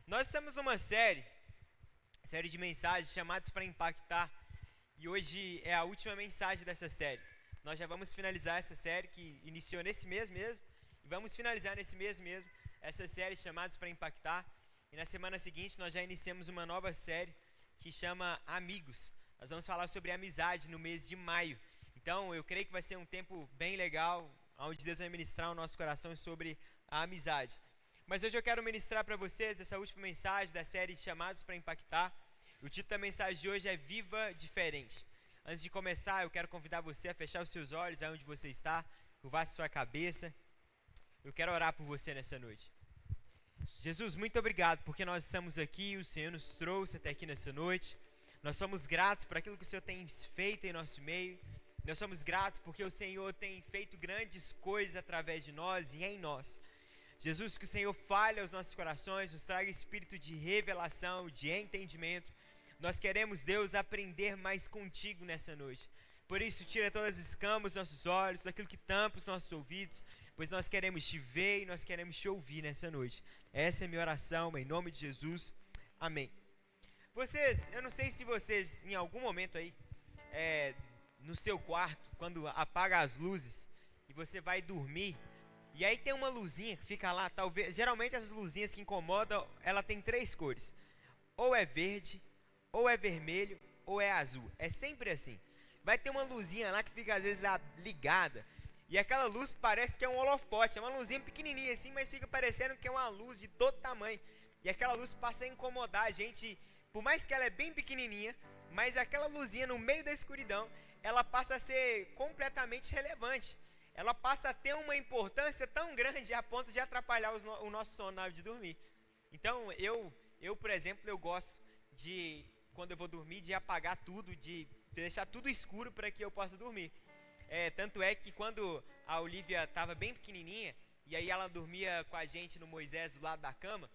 Nós estamos numa série de mensagens chamados para impactar, e hoje é a última mensagem dessa série. Nós já vamos finalizar essa série que iniciou nesse mês mesmo, e vamos finalizar nesse mês mesmo essa série chamados para impactar. E na semana seguinte nós já iniciamos uma nova série que chama Amigos. Nós vamos falar sobre amizade no mês de maio. Então eu creio que vai ser um tempo bem legal, onde Deus vai ministrar o nosso coração sobre a amizade. Mas hoje eu quero ministrar para vocês essa última mensagem da série Chamados para Impactar. O título da mensagem de hoje é Viva Diferente. Antes de começar, eu quero convidar você a fechar os seus olhos aonde você está, curvar a sua cabeça. Eu quero orar por você nessa noite. Jesus, muito obrigado porque nós estamos aqui, o Senhor nos trouxe até aqui nessa noite. Nós somos gratos por aquilo que o Senhor tem feito em nosso meio. Nós somos gratos porque o Senhor tem feito grandes coisas através de nós e em nós. Jesus, que o Senhor fale aos nossos corações, nos traga espírito de revelação, de entendimento. Nós queremos, Deus, aprender mais contigo nessa noite. Por isso, tira todas as escamas dos nossos olhos, tudo aquilo que tampa os nossos ouvidos, pois nós queremos te ver e nós queremos te ouvir nessa noite. Essa é a minha oração, em nome de Jesus. Amém. Eu não sei se vocês, em algum momento aí, no seu quarto, quando apaga as luzes e você vai dormir, e aí tem uma luzinha que fica lá, geralmente essas luzinhas que incomodam, ela tem três cores. Ou é verde, ou é vermelho, ou é azul. É sempre assim. Vai ter uma luzinha lá que fica às vezes ligada, e aquela luz parece que é um holofote, é uma luzinha pequenininha assim, mas fica parecendo que é uma luz de todo tamanho. E aquela luz passa a incomodar a gente, por mais que ela é bem pequenininha, mas aquela luzinha no meio da escuridão, ela passa a ser completamente relevante. Ela passa a ter uma importância tão grande a ponto de atrapalhar o nosso sono na hora de dormir. Então, por exemplo, eu gosto de, quando eu vou dormir, de apagar tudo, de deixar tudo escuro para que eu possa dormir. Tanto é que quando a Olivia estava bem pequenininha, e aí ela dormia com a gente no Moisés do lado da cama,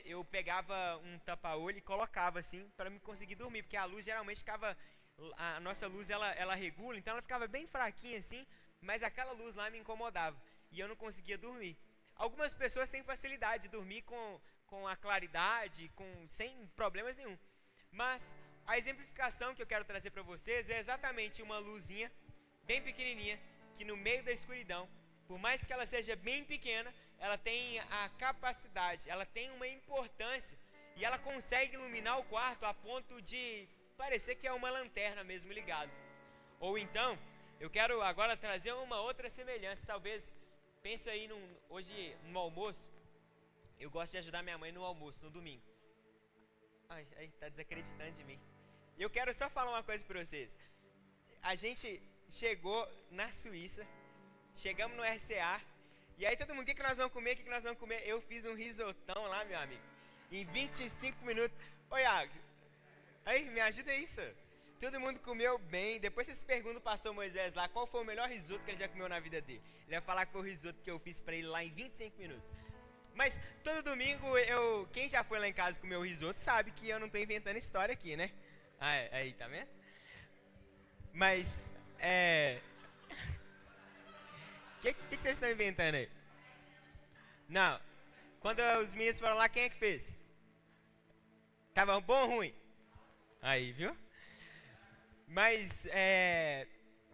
eu pegava um tapa-olho e colocava assim, para me conseguir dormir, porque a luz geralmente ficava, a nossa luz ela regula, então ela ficava bem fraquinha assim, mas aquela luz lá me incomodava e eu não conseguia dormir. Algumas pessoas têm facilidade de dormir com a claridade, sem problemas nenhum. Mas a exemplificação que eu quero trazer para vocês é exatamente uma luzinha bem pequenininha, que no meio da escuridão, por mais que ela seja bem pequena, ela tem a capacidade, ela tem uma importância e ela consegue iluminar o quarto a ponto de parecer que é uma lanterna mesmo ligada. Ou então, eu quero agora trazer uma outra semelhança. Talvez, pense aí hoje no almoço. Eu gosto de ajudar minha mãe no almoço, no domingo. Ai, tá desacreditando de mim. Eu quero só falar uma coisa para vocês. A gente chegou na Suíça, chegamos no RCA, e aí todo mundo, o que nós vamos comer, Eu fiz um risotão lá, meu amigo, em 25 minutos. Ô, Iago, aí, me ajuda aí, senhor. Todo mundo comeu bem. Depois vocês perguntam pro pastor Moisés lá qual foi o melhor risoto que ele já comeu na vida dele. Ele vai falar que foi o risoto que eu fiz pra ele lá em 25 minutos. Mas todo domingo, quem já foi lá em casa comer o risoto sabe que eu não tô inventando história aqui, né? Aí, tá vendo? Mas, que vocês estão inventando aí? Não. Quando os meninos foram lá, quem é que fez? Tava bom ou ruim? Aí, viu? Mas,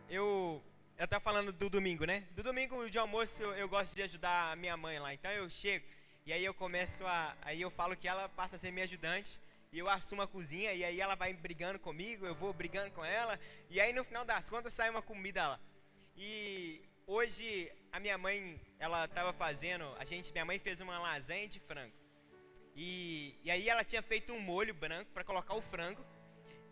eu tava falando do domingo, né? Do domingo de almoço eu gosto de ajudar a minha mãe lá. Então eu chego e aí eu começo aí eu falo que ela passa a ser minha ajudante e eu assumo a cozinha e aí ela vai brigando comigo, eu vou brigando com ela e aí no final das contas sai uma comida lá. E hoje a minha mãe, ela tava fazendo, minha mãe fez uma lasanha de frango. E aí ela tinha feito um molho branco para colocar o frango.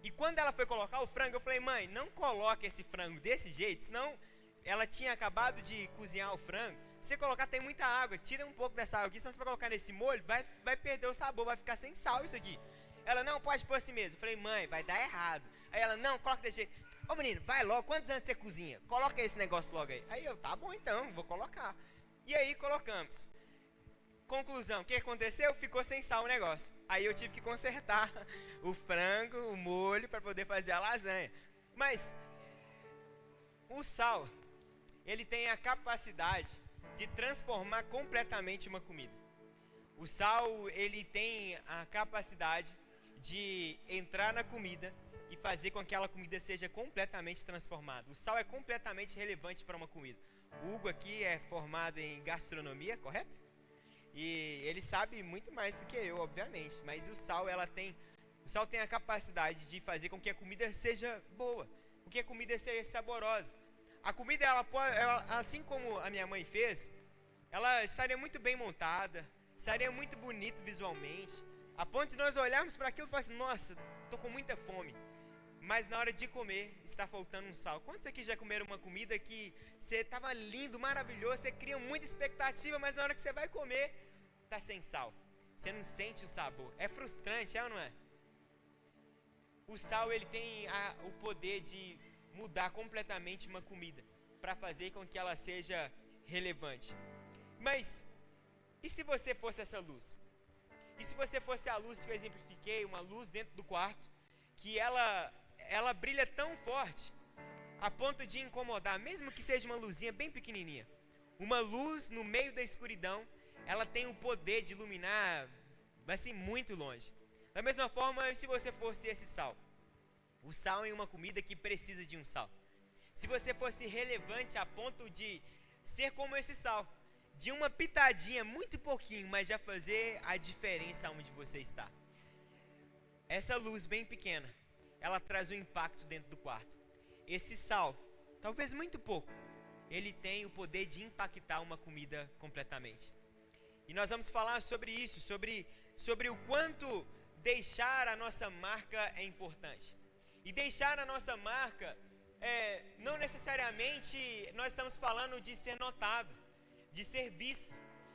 E quando ela foi colocar o frango, eu falei, mãe, não coloque esse frango desse jeito, senão ela tinha acabado de cozinhar o frango. Se você colocar, tem muita água, tira um pouco dessa água aqui, senão você vai colocar nesse molho, vai perder o sabor, vai ficar sem sal isso aqui. Ela, não, pode pôr assim mesmo. Eu falei, mãe, vai dar errado. Aí ela, não, coloca desse jeito. Ô menino, vai logo, quantos anos você cozinha? Coloca esse negócio logo aí. Aí eu, tá bom então, vou colocar. E aí colocamos. Conclusão, o que aconteceu? Ficou sem sal o negócio. Aí eu tive que consertar o frango, o molho, para poder fazer a lasanha. Mas o sal, ele tem a capacidade de transformar completamente uma comida. O sal, ele tem a capacidade de entrar na comida e fazer com que aquela comida seja completamente transformada. O sal é completamente relevante para uma comida. O Hugo aqui é formado em gastronomia, correto? E ele sabe muito mais do que eu, obviamente. Mas o sal tem a capacidade de fazer com que a comida seja boa, com que a comida seja saborosa. A comida, assim como a minha mãe fez, ela estaria muito bem montada, estaria muito bonito visualmente, a ponto de nós olharmos para aquilo e falar assim, nossa, tô com muita fome. Mas na hora de comer, está faltando um sal. Quantos aqui já comeram uma comida que você estava lindo, maravilhoso, você cria muita expectativa, mas na hora que você vai comer, está sem sal. Você não sente o sabor. É frustrante, é ou não é? O sal, ele tem o poder de mudar completamente uma comida, para fazer com que ela seja relevante. Mas, e se você fosse essa luz? E se você fosse a luz que eu exemplifiquei, uma luz dentro do quarto, que ela brilha tão forte, a ponto de incomodar, mesmo que seja uma luzinha bem pequenininha. Uma luz no meio da escuridão, ela tem o poder de iluminar, assim, muito longe. Da mesma forma, se você fosse esse sal. O sal é uma comida que precisa de um sal. Se você fosse relevante a ponto de ser como esse sal, de uma pitadinha, muito pouquinho, mas já fazer a diferença onde você está. Essa luz bem pequena, ela traz um impacto dentro do quarto. Esse sal, talvez muito pouco, ele tem o poder de impactar uma comida completamente. E nós vamos falar sobre isso, sobre o quanto deixar a nossa marca é importante. E deixar a nossa marca, não necessariamente nós estamos falando de ser notado, de ser visto,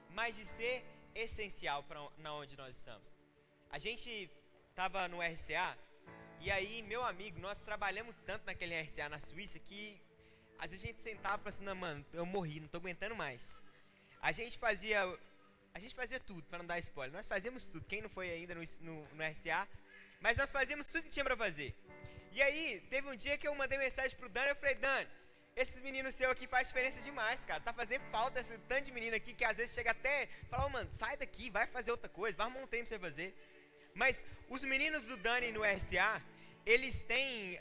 mas de ser essencial para onde nós estamos. A gente estava no RCA, e aí meu amigo, nós trabalhamos tanto naquele RCA na Suíça, que às vezes a gente sentava e falava assim, não, mano, eu morri, não estou aguentando mais. A gente fazia tudo, para não dar spoiler, nós fazíamos tudo, quem não foi ainda no RCA, mas nós fazíamos tudo que tinha para fazer. E aí, teve um dia que eu mandei mensagem pro Dani, eu falei, Dani, esses meninos seus aqui faz diferença demais, cara, tá fazendo falta esse tanto de menino aqui, que às vezes chega até, fala, mano, sai daqui, vai fazer outra coisa, vai arrumar um tempo pra você fazer. Mas os meninos do Dani no RCA, eles têm,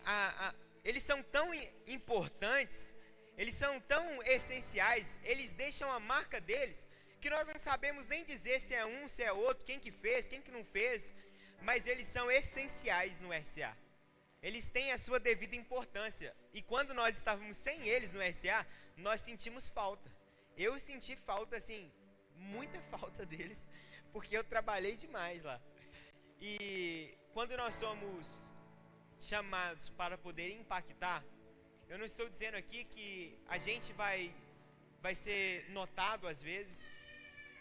eles são tão importantes, eles são tão essenciais, eles deixam a marca deles, que nós não sabemos nem dizer se é um, se é outro, quem que fez, quem que não fez, mas eles são essenciais no RCA. Eles têm a sua devida importância. E quando nós estávamos sem eles no RCA, nós sentimos falta. Eu senti falta, assim, muita falta deles, porque eu trabalhei demais lá. E quando nós somos chamados para poder impactar, eu não estou dizendo aqui que a gente vai ser notado às vezes.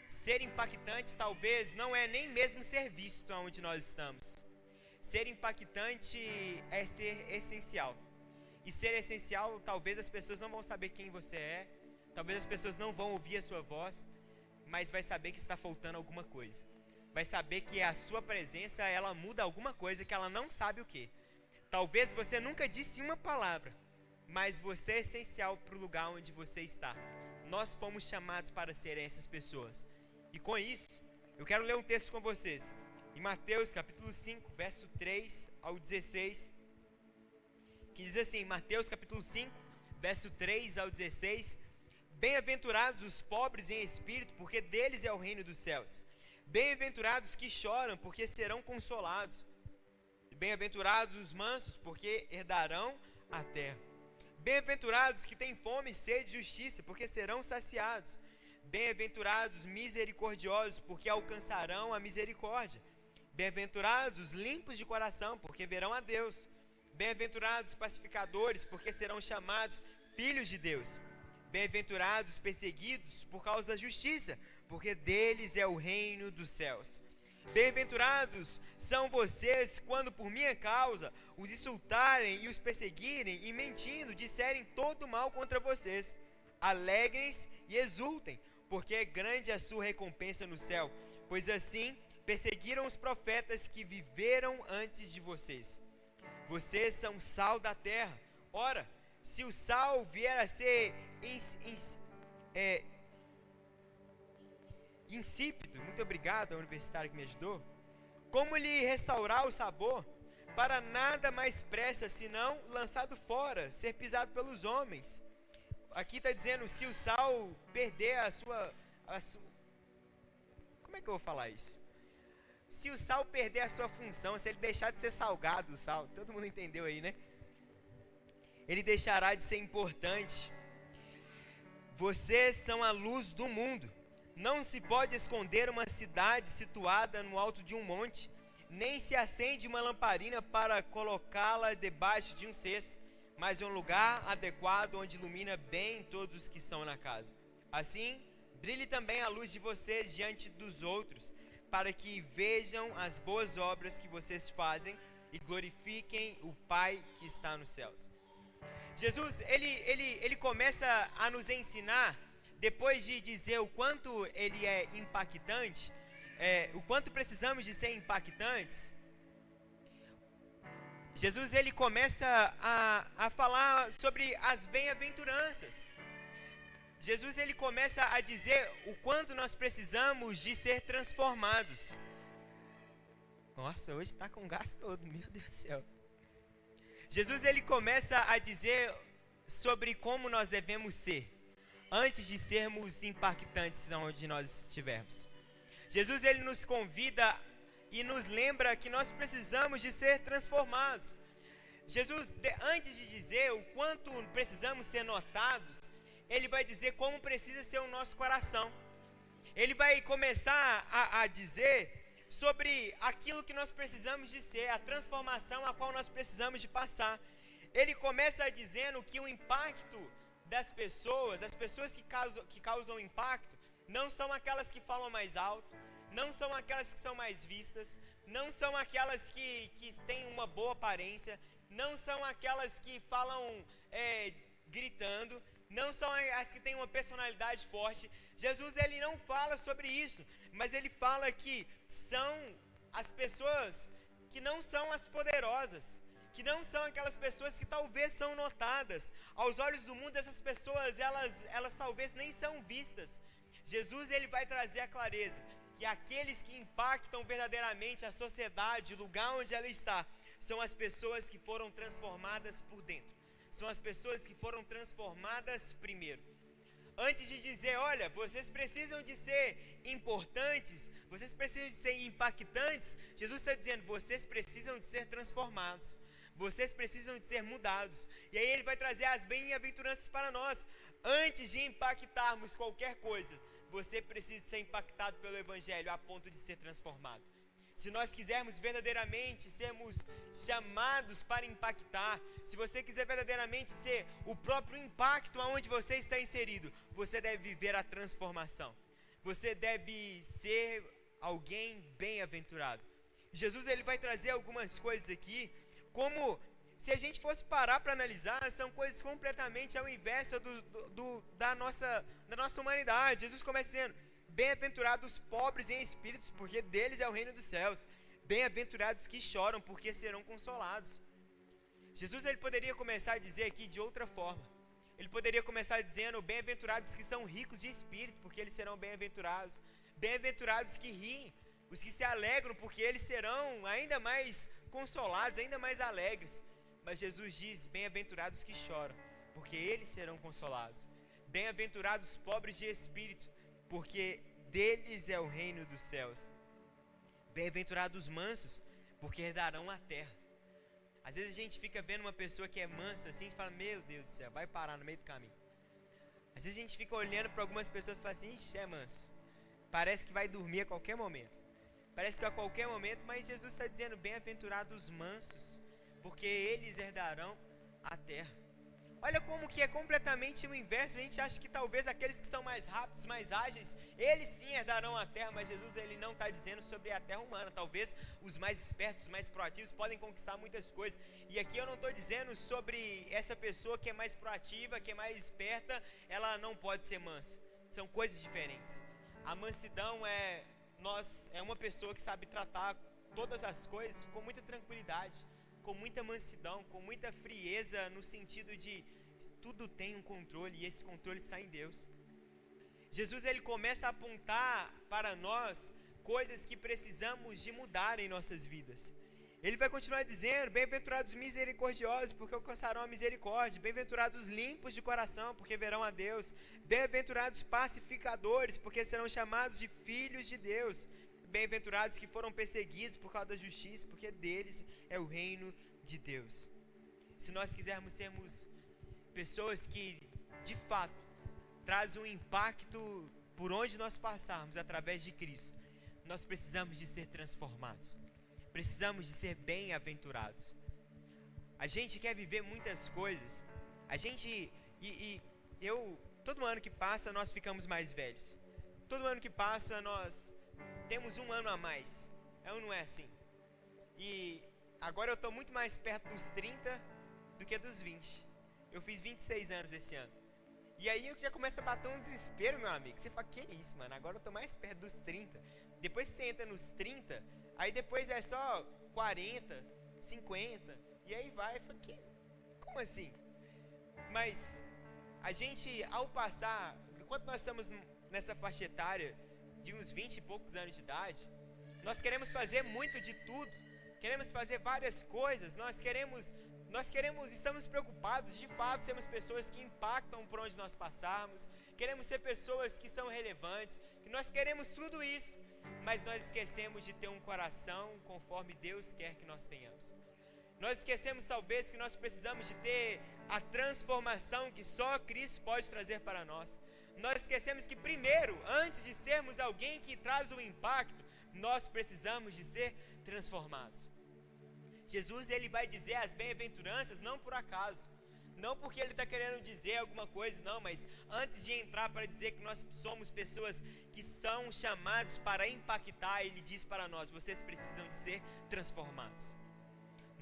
Ser impactante talvez não é nem mesmo ser visto onde nós estamos. Ser impactante é ser essencial. E ser essencial, talvez as pessoas não vão saber quem você é, talvez as pessoas não vão ouvir a sua voz, mas vai saber que está faltando alguma coisa. Vai saber que a sua presença, ela muda alguma coisa que ela não sabe o que. Talvez você nunca disse uma palavra, mas você é essencial para o lugar onde você está. Nós fomos chamados para ser essas pessoas. E com isso, eu quero ler um texto com vocês. Em Mateus capítulo 5, verso 3 ao 16, que diz assim, Mateus capítulo 5, verso 3 ao 16, bem-aventurados os pobres em espírito, porque deles é o reino dos céus. Bem-aventurados que choram, porque serão consolados. Bem-aventurados os mansos, porque herdarão a terra. Bem-aventurados que têm fome e sede de justiça, porque serão saciados. Bem-aventurados misericordiosos, porque alcançarão a misericórdia. Bem-aventurados limpos de coração, porque verão a Deus. Bem-aventurados pacificadores, porque serão chamados filhos de Deus. Bem-aventurados perseguidos por causa da justiça, porque deles é o reino dos céus. Bem-aventurados são vocês quando por minha causa os insultarem e os perseguirem e mentindo disserem todo mal contra vocês. Alegrem-se e exultem, porque é grande a sua recompensa no céu, pois assim perseguiram os profetas que viveram antes de vocês. Vocês são sal da terra. Ora, se o sal vier a ser insípido, muito obrigado ao universitário que me ajudou, como lhe restaurar o sabor? Para nada mais presta, senão lançado fora, ser pisado pelos homens. Aqui está dizendo, se o sal perder como é que eu vou falar isso? Se o sal perder a sua função, se ele deixar de ser salgado, o sal, todo mundo entendeu aí, né? Ele deixará de ser importante. Vocês são a luz do mundo. Não se pode esconder uma cidade situada no alto de um monte, nem se acende uma lamparina para colocá-la debaixo de um cesto, mas em um lugar adequado onde ilumina bem todos os que estão na casa. Assim, brilhe também a luz de vocês diante dos outros, para que vejam as boas obras que vocês fazem e glorifiquem o Pai que está nos céus. Jesus, ele começa a nos ensinar, depois de dizer o quanto ele é impactante, o quanto precisamos de ser impactantes. Jesus, ele começa a falar sobre as bem-aventuranças. Jesus, ele começa a dizer o quanto nós precisamos de ser transformados. Nossa, hoje está com gás todo, meu Deus do céu. Jesus, ele começa a dizer sobre como nós devemos ser, antes de sermos impactantes onde nós estivermos. Jesus, ele nos convida e nos lembra que nós precisamos de ser transformados. Jesus, antes de dizer o quanto precisamos ser notados, ele vai dizer como precisa ser o nosso coração. Ele vai começar a dizer sobre aquilo que nós precisamos de ser, a transformação a qual nós precisamos de passar. Ele começa dizendo que o impacto das pessoas, as pessoas que causam impacto, não são aquelas que falam mais alto, não são aquelas que são mais vistas, não são aquelas que têm uma boa aparência, não são aquelas que falam gritando, não são as que têm uma personalidade forte. Jesus, ele não fala sobre isso, mas ele fala que são as pessoas que não são as poderosas, que não são aquelas pessoas que talvez são notadas. Aos olhos do mundo, essas pessoas, elas talvez nem são vistas. Jesus, ele vai trazer a clareza que aqueles que impactam verdadeiramente a sociedade, o lugar onde ela está, são as pessoas que foram transformadas por dentro. São as pessoas que foram transformadas primeiro. Antes de dizer, olha, vocês precisam de ser importantes, vocês precisam de ser impactantes, Jesus está dizendo, vocês precisam de ser transformados, vocês precisam de ser mudados. E aí ele vai trazer as bem-aventuranças para nós. Antes de impactarmos qualquer coisa, você precisa ser impactado pelo Evangelho a ponto de ser transformado. Se nós quisermos verdadeiramente sermos chamados para impactar, se você quiser verdadeiramente ser o próprio impacto aonde você está inserido, você deve viver a transformação. Você deve ser alguém bem-aventurado. Jesus, ele vai trazer algumas coisas aqui, como se a gente fosse parar para analisar, são coisas completamente ao inverso da nossa humanidade. Jesus começa dizendo, bem-aventurados os pobres em espíritos, porque deles é o reino dos céus. Bem-aventurados que choram, porque serão consolados. Jesus, ele poderia começar a dizer aqui de outra forma. Ele poderia começar dizendo, bem-aventurados que são ricos de espírito, porque eles serão bem-aventurados. Bem-aventurados que riem, os que se alegram, porque eles serão ainda mais consolados, ainda mais alegres. Mas Jesus diz, bem-aventurados que choram, porque eles serão consolados. Bem-aventurados os pobres de espírito, porque deles é o reino dos céus. Bem-aventurados os mansos, porque herdarão a terra. Às vezes a gente fica vendo uma pessoa que é mansa assim e fala, meu Deus do céu, vai parar no meio do caminho. Às vezes a gente fica olhando para algumas pessoas e fala assim, ixi, é manso, parece que vai dormir a qualquer momento. Parece que a qualquer momento, mas Jesus está dizendo, bem-aventurados os mansos, porque eles herdarão a terra. Olha como que é completamente o inverso. A gente acha que talvez aqueles que são mais rápidos, mais ágeis, eles sim herdarão a terra, mas Jesus, ele não está dizendo sobre a terra humana. Talvez os mais espertos, os mais proativos podem conquistar muitas coisas. E aqui eu não estou dizendo sobre essa pessoa que é mais proativa, que é mais esperta, ela não pode ser mansa. São coisas diferentes. A mansidão é uma pessoa que sabe tratar todas as coisas com muita tranquilidade, com muita mansidão, com muita frieza, no sentido de tudo tem um controle e esse controle está em Deus. Jesus ele começa a apontar para nós coisas que precisamos de mudar em nossas vidas. Ele vai continuar dizendo: bem-aventurados misericordiosos, porque alcançarão a misericórdia. Bem-aventurados limpos de coração, porque verão a Deus. Bem-aventurados pacificadores, porque serão chamados de filhos de Deus. Bem-aventurados que foram perseguidos por causa da justiça, porque deles é o reino de Deus. Se nós quisermos sermos pessoas que, de fato, trazem um impacto por onde nós passarmos através de Cristo, nós precisamos de ser transformados. Precisamos de ser bem-aventurados. A gente quer viver muitas coisas. A gente todo ano que passa nós ficamos mais velhos. Todo ano que passa nós temos um ano a mais. Não é assim? E agora eu estou muito mais perto dos 30 do que dos 20. Eu fiz 26 anos esse ano. E aí eu já começo a bater um desespero, meu amigo. Você fala: que isso, mano? Agora eu estou mais perto dos 30. Depois você entra nos 30, aí depois é só 40, 50, e aí vai. Eu falo: como assim? Mas a gente, ao passar, enquanto nós estamos nessa faixa etária de uns 20 e poucos anos de idade, nós queremos fazer muito de tudo, queremos fazer várias coisas, estamos preocupados, de fato, sermos pessoas que impactam por onde nós passarmos, queremos ser pessoas que são relevantes, que nós queremos tudo isso, mas nós esquecemos de ter um coração conforme Deus quer que nós tenhamos. Nós esquecemos talvez que nós precisamos de ter a transformação que só Cristo pode trazer para nós. Nós esquecemos que primeiro, antes de sermos alguém que traz um impacto, nós precisamos de ser transformados. Jesus ele vai dizer as bem-aventuranças não por acaso, não porque ele está querendo dizer alguma coisa, não, mas antes de entrar para dizer que nós somos pessoas que são chamados para impactar, ele diz para nós: vocês precisam de ser transformados.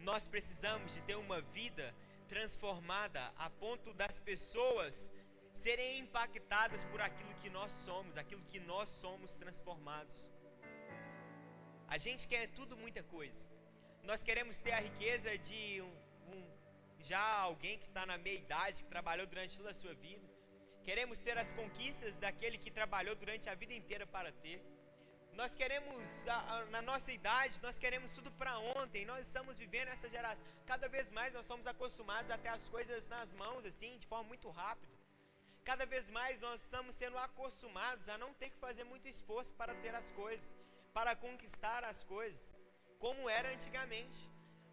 Nós precisamos de ter uma vida transformada a ponto das pessoas serem impactadas por aquilo que nós somos, aquilo que nós somos transformados. A gente quer tudo, muita coisa. Nós queremos ter a riqueza de já alguém que está na meia idade, que trabalhou durante toda a sua vida. Queremos ter as conquistas daquele que trabalhou durante a vida inteira para ter. Nós queremos, na nossa idade, nós queremos tudo para ontem. Nós estamos vivendo essa geração. Cada vez mais nós somos acostumados a ter as coisas nas mãos, assim, de forma muito rápida. Cada vez mais nós estamos sendo acostumados a não ter que fazer muito esforço para ter as coisas, para conquistar as coisas, como era antigamente.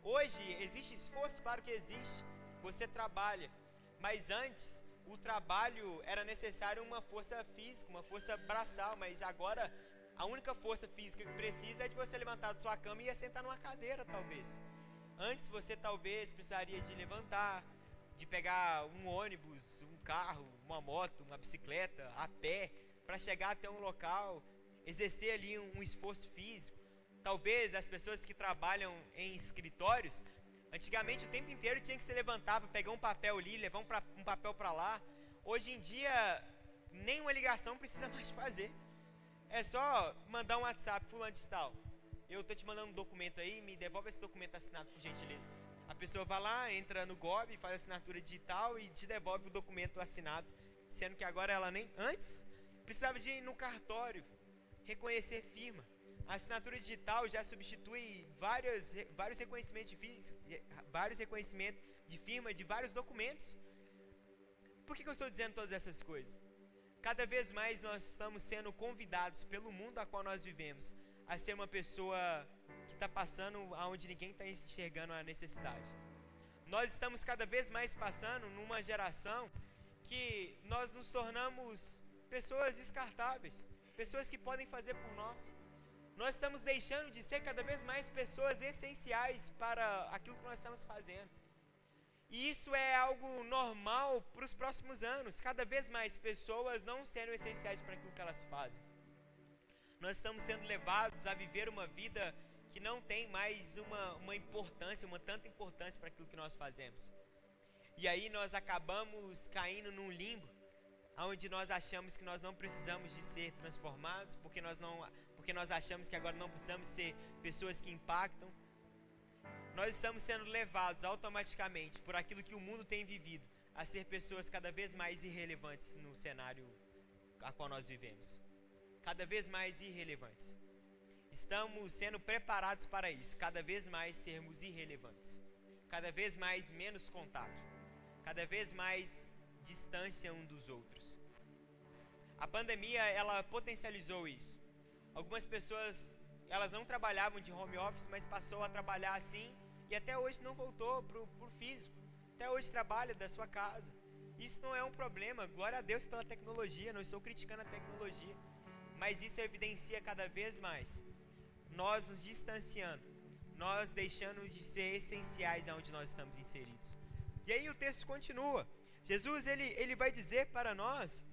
Hoje existe esforço, claro que existe. Você trabalha, mas antes o trabalho era necessário uma força física, uma força braçal, mas agora a única força física que precisa é de você levantar da sua cama e ir sentar numa cadeira, talvez. Antes você talvez precisaria de levantar, de pegar um ônibus, um carro, uma moto, uma bicicleta, a pé, para chegar até um local, exercer ali um esforço físico. Talvez as pessoas que trabalham em escritórios, antigamente o tempo inteiro tinha que se levantar para pegar um papel ali, levar um papel para lá. Hoje em dia, nenhuma ligação precisa mais fazer. É só mandar um WhatsApp: fulano de tal, eu estou te mandando um documento aí, me devolve esse documento assinado por gentileza. A pessoa vai lá, entra no GOB, faz a assinatura digital e te devolve o documento assinado, sendo que agora ela nem... Antes, precisava de ir no cartório, reconhecer firma. A assinatura digital já substitui vários reconhecimentos de firma de vários documentos. Por que eu estou dizendo todas essas coisas? Cada vez mais nós estamos sendo convidados pelo mundo a qual nós vivemos a ser uma pessoa que está passando aonde ninguém está enxergando a necessidade. Nós estamos cada vez mais passando numa geração que nós nos tornamos pessoas descartáveis, pessoas que podem fazer por nós. Nós estamos deixando de ser cada vez mais pessoas essenciais para aquilo que nós estamos fazendo. E isso é algo normal para os próximos anos. Cada vez mais pessoas não sendo essenciais para aquilo que elas fazem. Nós estamos sendo levados a viver uma vida que não tem mais uma importância, uma tanta importância para aquilo que nós fazemos. E aí nós acabamos caindo num limbo, onde nós achamos que nós não precisamos de ser transformados, porque nós achamos que agora não precisamos ser pessoas que impactam. Nós estamos sendo levados automaticamente por aquilo que o mundo tem vivido, a ser pessoas cada vez mais irrelevantes no cenário a qual nós vivemos, cada vez mais irrelevantes. Estamos sendo preparados para isso, cada vez mais sermos irrelevantes, cada vez mais menos contato, cada vez mais distância um dos outros. A pandemia, ela potencializou isso. Algumas pessoas, elas não trabalhavam de home office, mas passou a trabalhar assim e até hoje não voltou pro físico. Até hoje trabalha da sua casa. Isso não é um problema, glória a Deus pela tecnologia, não estou criticando a tecnologia, mas isso evidencia cada vez mais nós nos distanciando, nós deixando de ser essenciais aonde nós estamos inseridos. E aí o texto continua. Jesus, ele vai dizer para nós,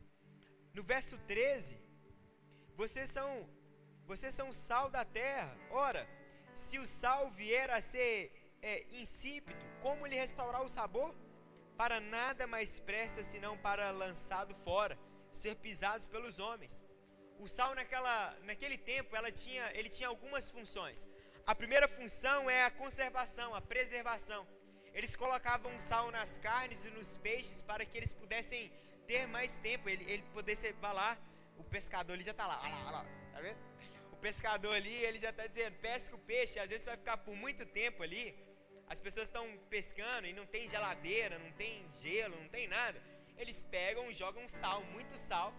no verso 13, vocês são o sal da terra. Ora, se o sal vier a ser insípido, como lhe restaurar o sabor? Para nada mais presta senão para lançado fora, ser pisados pelos homens. O sal naquele tempo ele tinha algumas funções. A primeira função é a conservação, a preservação. Eles colocavam sal nas carnes e nos peixes para que eles pudessem ter mais tempo. Ele pudesse, vai lá, o pescador ele já está lá, olha lá, tá vendo? O pescador ali, ele já está dizendo, pesca o peixe, às vezes vai ficar por muito tempo ali. As pessoas estão pescando e não tem geladeira, não tem gelo, não tem nada. Eles pegam e jogam sal, muito sal,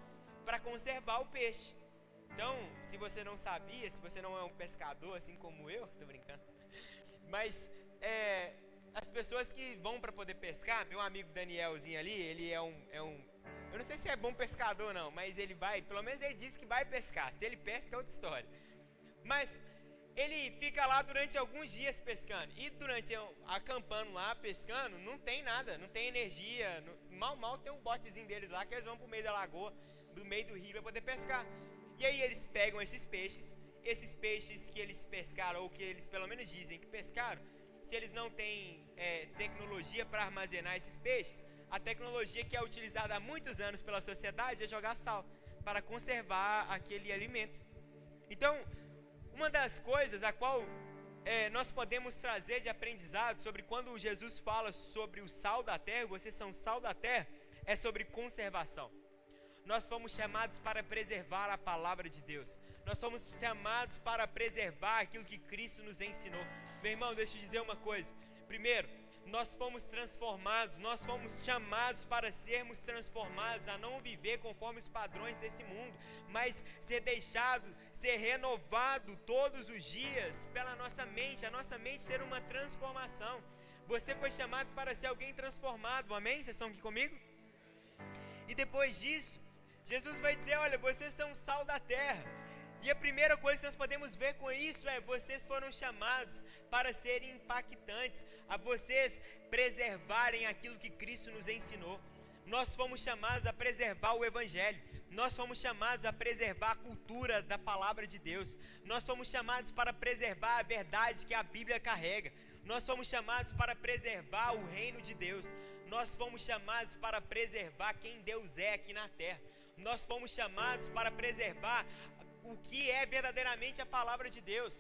para conservar o peixe. Então, se você não sabia, se você não é um pescador assim como eu, tô brincando, mas as pessoas que vão para poder pescar, meu amigo Danielzinho ali, ele é um, eu não sei se é bom pescador não, mas ele vai, pelo menos ele diz que vai pescar. Se ele pesca é outra história. Mas ele fica lá durante alguns dias pescando. E durante acampando lá, pescando, não tem nada, não tem energia. Mal tem um botezinho deles lá que eles vão pro meio da lagoa, do meio do rio para poder pescar. E aí eles pegam esses peixes que eles pescaram, ou que eles pelo menos dizem que pescaram. Se eles não têm tecnologia para armazenar esses peixes, a tecnologia que é utilizada há muitos anos pela sociedade é jogar sal para conservar aquele alimento. Então, uma das coisas a qual nós podemos trazer de aprendizado sobre quando Jesus fala sobre o sal da terra, vocês são sal da terra, é sobre conservação. Nós fomos chamados para preservar a palavra de Deus. Nós fomos chamados para preservar aquilo que Cristo nos ensinou. Meu irmão, deixa eu dizer uma coisa. Primeiro, nós fomos transformados, nós fomos chamados para sermos transformados, a não viver conforme os padrões desse mundo, mas ser renovado todos os dias pela nossa mente, a nossa mente ter uma transformação. Você foi chamado para ser alguém transformado, amém? Vocês estão aqui comigo? E depois disso, Jesus vai dizer, olha, vocês são sal da terra. E a primeira coisa que nós podemos ver com isso é, vocês foram chamados para serem impactantes, a vocês preservarem aquilo que Cristo nos ensinou. Nós fomos chamados a preservar o Evangelho. Nós fomos chamados a preservar a cultura da palavra de Deus. Nós fomos chamados para preservar a verdade que a Bíblia carrega. Nós fomos chamados para preservar o reino de Deus. Nós fomos chamados para preservar quem Deus é aqui na terra. Nós fomos chamados para preservar o que é verdadeiramente a palavra de Deus.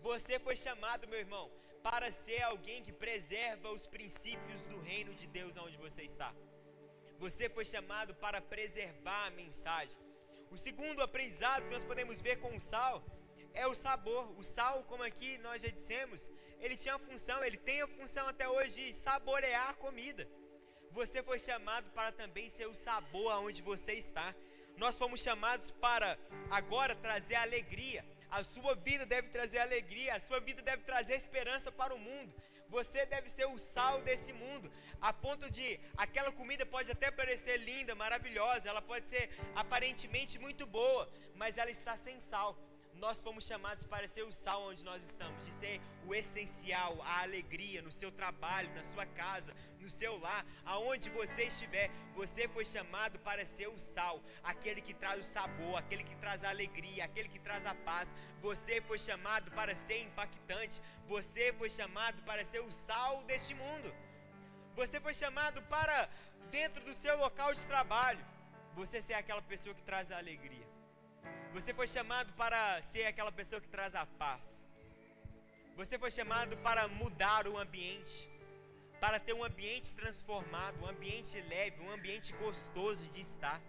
Você foi chamado, meu irmão, para ser alguém que preserva os princípios do reino de Deus onde você está. Você foi chamado para preservar a mensagem. O segundo aprendizado que nós podemos ver com o sal é o sabor. O sal, como aqui nós já dissemos, ele tinha a função, ele tem a função até hoje de saborear a comida. Você foi chamado para também ser o sabor aonde você está. Nós fomos chamados para agora trazer alegria. A sua vida deve trazer alegria, a sua vida deve trazer esperança para o mundo. Você deve ser o sal desse mundo, a ponto de aquela comida pode até parecer linda, maravilhosa, ela pode ser aparentemente muito boa, mas ela está sem sal. Nós fomos chamados para ser o sal onde nós estamos, de ser o essencial, a alegria no seu trabalho, na sua casa, no seu lar, aonde você estiver. Você foi chamado para ser o sal, aquele que traz o sabor, aquele que traz a alegria, aquele que traz a paz. Você foi chamado para ser impactante, você foi chamado para ser o sal deste mundo. Você foi chamado para, dentro do seu local de trabalho, você ser aquela pessoa que traz a alegria. Você foi chamado para ser aquela pessoa que traz a paz. Você foi chamado para mudar o ambiente, para ter um ambiente transformado, um ambiente leve, um ambiente gostoso de estar.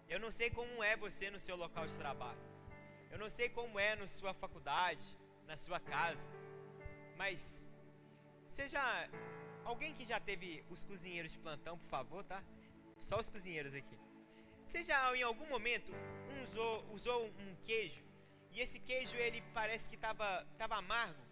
E Eu não sei como é você no seu local de trabalho. Eu não sei como é na sua faculdade, na sua casa. Mas seja alguém que já teve os cozinheiros de plantão, por favor, tá? Só os cozinheiros aqui. Você já em algum momento usou um queijo e esse queijo ele parece que tava amargo.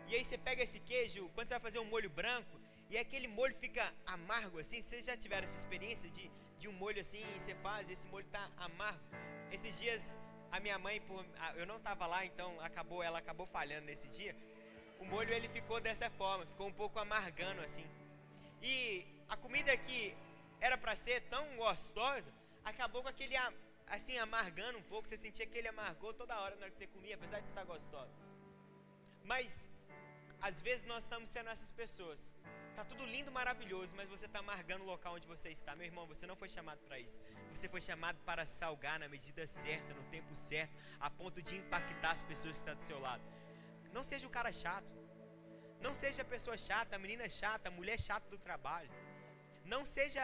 E aí você pega esse queijo, quando você vai fazer um molho branco, e aquele molho fica amargo assim. Vocês já tiveram essa experiência de um molho assim, e você faz e esse molho tá amargo? Esses dias a minha mãe, eu não tava lá, então ela acabou falhando nesse dia. O molho ele ficou dessa forma, ficou um pouco amargando assim. E a comida que era para ser tão gostosa, acabou com aquele assim amargando um pouco. Você sentia aquele amargor toda hora na hora que você comia, apesar de estar gostosa. Mas às vezes nós estamos sendo essas pessoas. Tá tudo lindo, maravilhoso, mas você está amargando o local onde você está. Meu irmão, você não foi chamado para isso. Você foi chamado para salgar na medida certa, no tempo certo, a ponto de impactar as pessoas que estão do seu lado. Não seja o cara chato. Não seja a pessoa chata, a menina chata, a mulher chata do trabalho. Não seja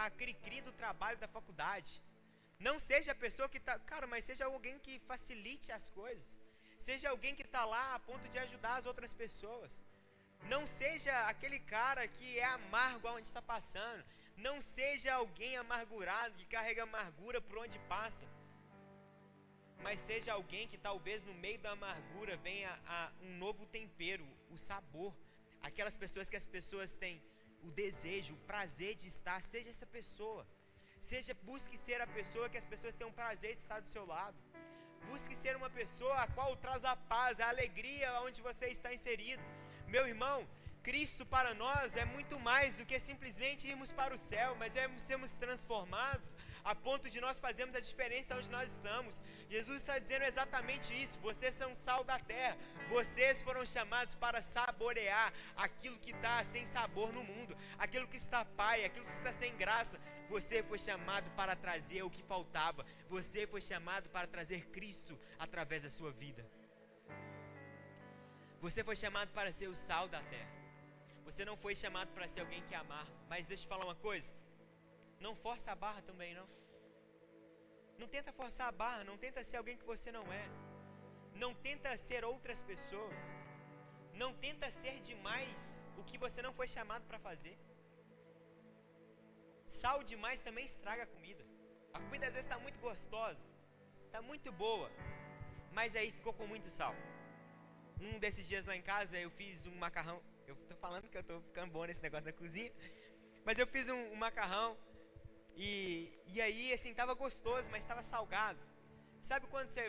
a cri-cri do trabalho da faculdade. Não seja a pessoa que está... Cara, mas seja alguém que facilite as coisas. Seja alguém que está lá a ponto de ajudar as outras pessoas. Não seja aquele cara que é amargo aonde está passando. Não seja alguém amargurado que carrega amargura por onde passa. Mas seja alguém que talvez no meio da amargura venha um novo tempero, o sabor. Aquelas pessoas que as pessoas têm o desejo, o prazer de estar. Seja essa pessoa. Busque ser a pessoa que as pessoas têm o prazer de estar do seu lado. Busque ser uma pessoa a qual traz a paz, a alegria onde você está inserido. Meu irmão, Cristo para nós é muito mais do que simplesmente irmos para o céu, mas é sermos transformados a ponto de nós fazermos a diferença onde nós estamos. Jesus está dizendo exatamente isso. Vocês são sal da terra. Vocês foram chamados para saborear aquilo que está sem sabor no mundo, aquilo que está paia, aquilo que está sem graça. Você foi chamado para trazer o que faltava. Você foi chamado para trazer Cristo através da sua vida. Você foi chamado para ser o sal da terra. Você não foi chamado para ser alguém que é amargo. Mas deixa eu te falar uma coisa. Não força a barra também, não. Não tenta forçar a barra. Não tenta ser alguém que você não é. Não tenta ser outras pessoas. Não tenta ser demais o que você não foi chamado para fazer. Sal demais também estraga a comida. A comida às vezes está muito gostosa, está muito boa, mas aí ficou com muito sal. Um desses dias lá em casa eu fiz um macarrão. Eu tô falando que eu tô ficando bom nesse negócio da cozinha, mas eu fiz um macarrão e aí assim tava gostoso, mas estava salgado. Sabe quando você...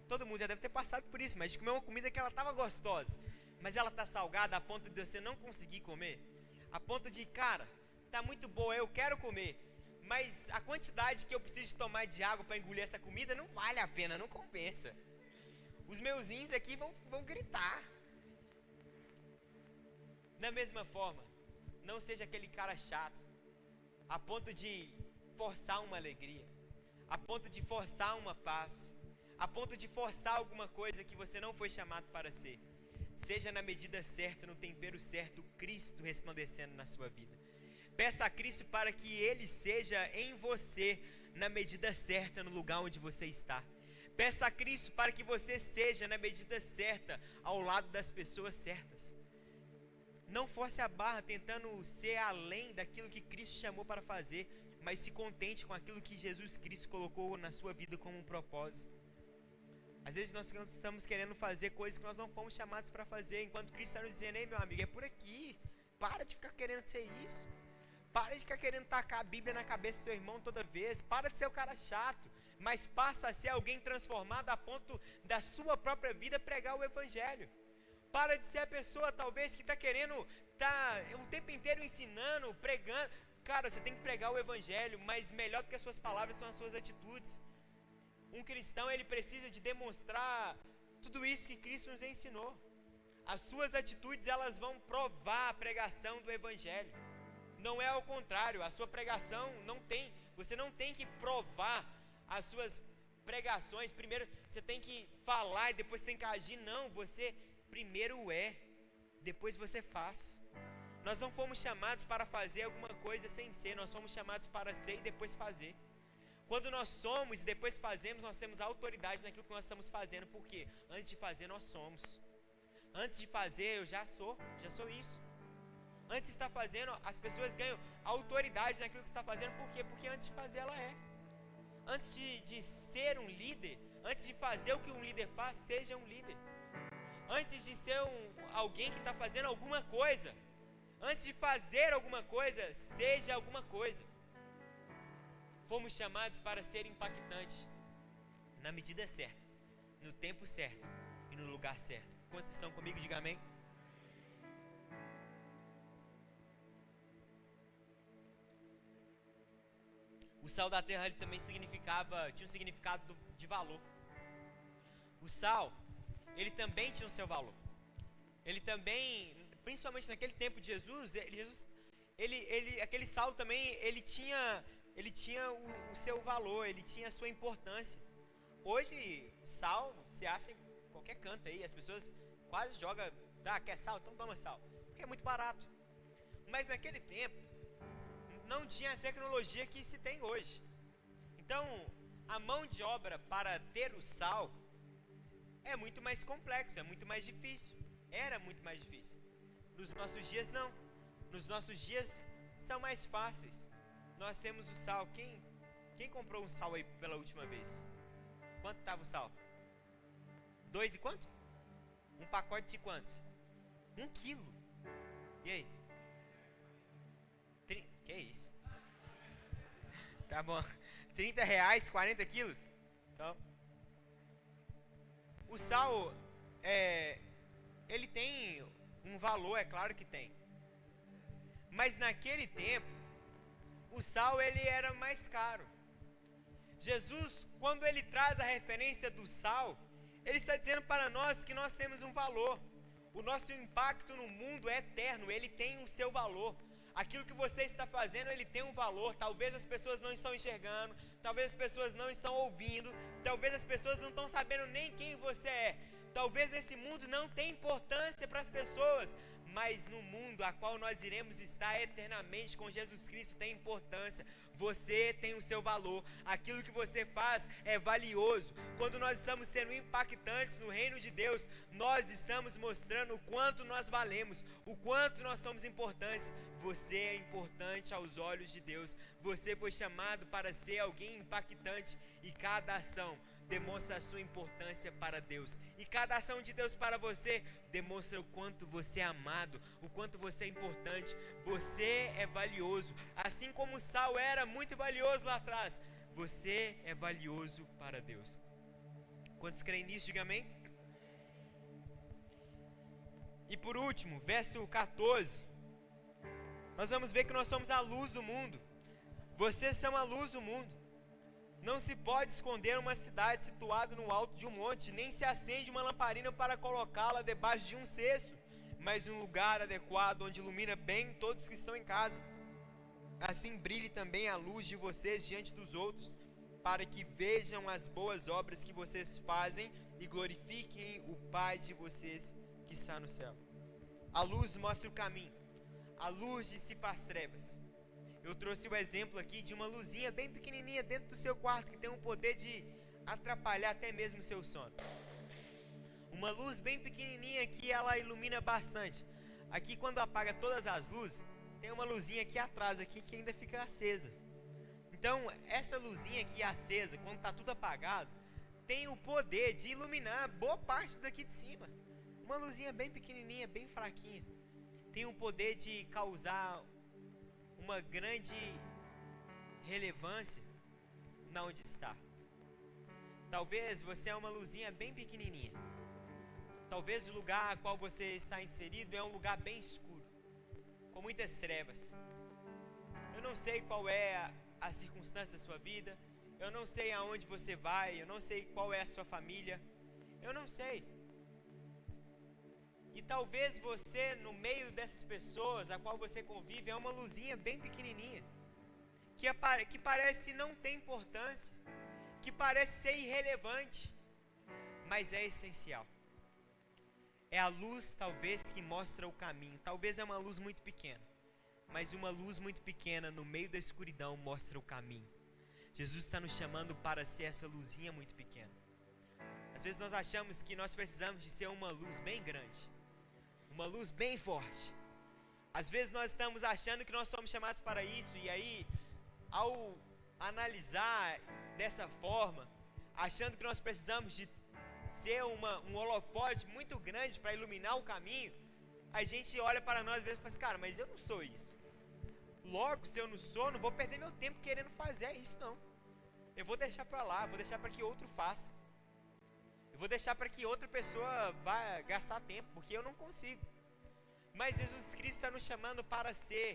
Todo mundo já deve ter passado por isso, mas de comer uma comida que ela tava gostosa, mas ela tá salgada a ponto de você não conseguir comer, a ponto de, cara, tá muito boa, eu quero comer, mas a quantidade que eu preciso tomar de água para engolir essa comida não vale a pena, não compensa. Os meus rins aqui vão gritar. Da mesma forma, não seja aquele cara chato, a ponto de forçar uma alegria, a ponto de forçar uma paz, a ponto de forçar alguma coisa que você não foi chamado para ser. Seja na medida certa, no tempero certo, Cristo resplandecendo na sua vida. Peça a Cristo para que Ele seja em você na medida certa, no lugar onde você está. Peça a Cristo para que você seja na medida certa, ao lado das pessoas certas. Não force a barra tentando ser além daquilo que Cristo chamou para fazer, mas se contente com aquilo que Jesus Cristo colocou na sua vida como um propósito. Às vezes nós estamos querendo fazer coisas que nós não fomos chamados para fazer, enquanto Cristo está nos dizendo: ei meu amigo, é por aqui, para de ficar querendo ser isso, para de ficar querendo tacar a Bíblia na cabeça do seu irmão toda vez, para de ser o cara chato, mas passa a ser alguém transformado a ponto da sua própria vida pregar o Evangelho. Para de ser a pessoa talvez que está querendo o tempo inteiro ensinando, pregando. Cara, você tem que pregar o Evangelho, mas melhor do que as suas palavras são as suas atitudes. Um cristão, ele precisa de demonstrar tudo isso que Cristo nos ensinou. As suas atitudes, elas vão provar a pregação do Evangelho. Não é ao contrário, a sua pregação você não tem que provar as suas pregações. Primeiro você tem que falar e depois tem que agir. Não, você primeiro depois você faz. Nós não fomos chamados para fazer alguma coisa sem ser, nós fomos chamados para ser e depois fazer. Quando nós somos e depois fazemos, nós temos autoridade naquilo que nós estamos fazendo. Por quê? Antes de fazer, nós somos. Antes de fazer, eu já sou isso. Antes de estar fazendo, as pessoas ganham autoridade naquilo que está fazendo. Por quê? Porque antes de fazer, ela é. Antes de ser um líder, antes de fazer o que um líder faz, seja um líder. Antes de ser alguém que está fazendo alguma coisa, antes de fazer alguma coisa, seja alguma coisa. Fomos chamados para ser impactantes, na medida certa, no tempo certo e no lugar certo. Quantos estão comigo? Diga amém. O sal da terra ele também tinha um significado de valor. O sal, ele também tinha o seu valor. Ele também, principalmente naquele tempo de Jesus, aquele sal também, ele tinha o seu valor, ele tinha a sua importância. Hoje, sal, você acha em qualquer canto aí, as pessoas quase jogam, quer sal? Então toma sal, porque é muito barato. Mas naquele tempo, não tinha a tecnologia que se tem hoje. Então, a mão de obra para ter o sal é muito mais complexo, é muito mais difícil. Era muito mais difícil. Nos nossos dias não. Nos nossos dias são mais fáceis. Nós temos o sal. Quem comprou um sal aí pela última vez? Quanto estava o sal? 2 e quanto? Um pacote de quantos? 1 quilo. E aí? Que isso? Tá bom. 30 reais, 40 quilos? Então, o sal, ele tem um valor, é claro que tem. Mas naquele tempo, o sal ele era mais caro. Jesus, quando ele traz a referência do sal, ele está dizendo para nós que nós temos um valor. O nosso impacto no mundo é eterno, ele tem o seu valor. Aquilo que você está fazendo, ele tem um valor. Talvez as pessoas não estão enxergando, talvez as pessoas não estão ouvindo, talvez as pessoas não estão sabendo nem quem você é. Talvez nesse mundo não tenha importância para as pessoas, mas no mundo a qual nós iremos estar eternamente com Jesus Cristo tem importância. Você tem o seu valor, aquilo que você faz é valioso. Quando nós estamos sendo impactantes no reino de Deus, nós estamos mostrando o quanto nós valemos, o quanto nós somos importantes. Você é importante aos olhos de Deus. Você foi chamado para ser alguém impactante e cada ação demonstra a sua importância para Deus. E cada ação de Deus para você demonstra o quanto você é amado, o quanto você é importante. Você é valioso. Assim como o sal era muito valioso lá atrás, você é valioso para Deus. Quantos creem nisso? Diga amém. E por último, verso 14, nós vamos ver que nós somos a luz do mundo. Vocês são a luz do mundo. Não se pode esconder uma cidade situada no alto de um monte, nem se acende uma lamparina para colocá-la debaixo de um cesto, mas em um lugar adequado, onde ilumina bem todos que estão em casa. Assim brilhe também a luz de vocês diante dos outros, para que vejam as boas obras que vocês fazem e glorifiquem o Pai de vocês que está no céu. A luz mostra o caminho, a luz dissipa as trevas. Eu trouxe o exemplo aqui de uma luzinha bem pequenininha dentro do seu quarto, que tem o poder de atrapalhar até mesmo o seu sono. Uma luz bem pequenininha que ela ilumina bastante. Aqui quando apaga todas as luzes, tem uma luzinha aqui atrás aqui que ainda fica acesa. Então essa luzinha aqui acesa, quando está tudo apagado, tem o poder de iluminar boa parte daqui de cima. Uma luzinha bem pequenininha, bem fraquinha, tem o poder de causar uma grande relevância na onde está. Talvez você é uma luzinha bem pequenininha. Talvez o lugar a qual você está inserido é um lugar bem escuro, com muitas trevas. Eu não sei qual é a circunstância da sua vida, eu não sei aonde você vai, eu não sei qual é a sua família, eu não sei. E talvez você, no meio dessas pessoas a qual você convive, é uma luzinha bem pequenininha, que parece não ter importância, que parece ser irrelevante, mas é essencial. É a luz talvez que mostra o caminho. Talvez é uma luz muito pequena, mas uma luz muito pequena no meio da escuridão mostra o caminho. Jesus está nos chamando para ser essa luzinha muito pequena. Às vezes nós achamos que nós precisamos de ser uma luz bem grande, uma luz bem forte. Às vezes nós estamos achando que nós somos chamados para isso, e aí, ao analisar dessa forma, achando que nós precisamos de ser um holofote muito grande para iluminar o caminho, a gente olha para nós mesmos e fala assim, cara, mas eu não sou isso. Logo, se eu não sou, não vou perder meu tempo querendo fazer isso, não. Eu vou deixar para lá, vou deixar para que outro faça. Eu vou deixar para que outra pessoa vá gastar tempo, porque eu não consigo. Mas Jesus Cristo está nos chamando para ser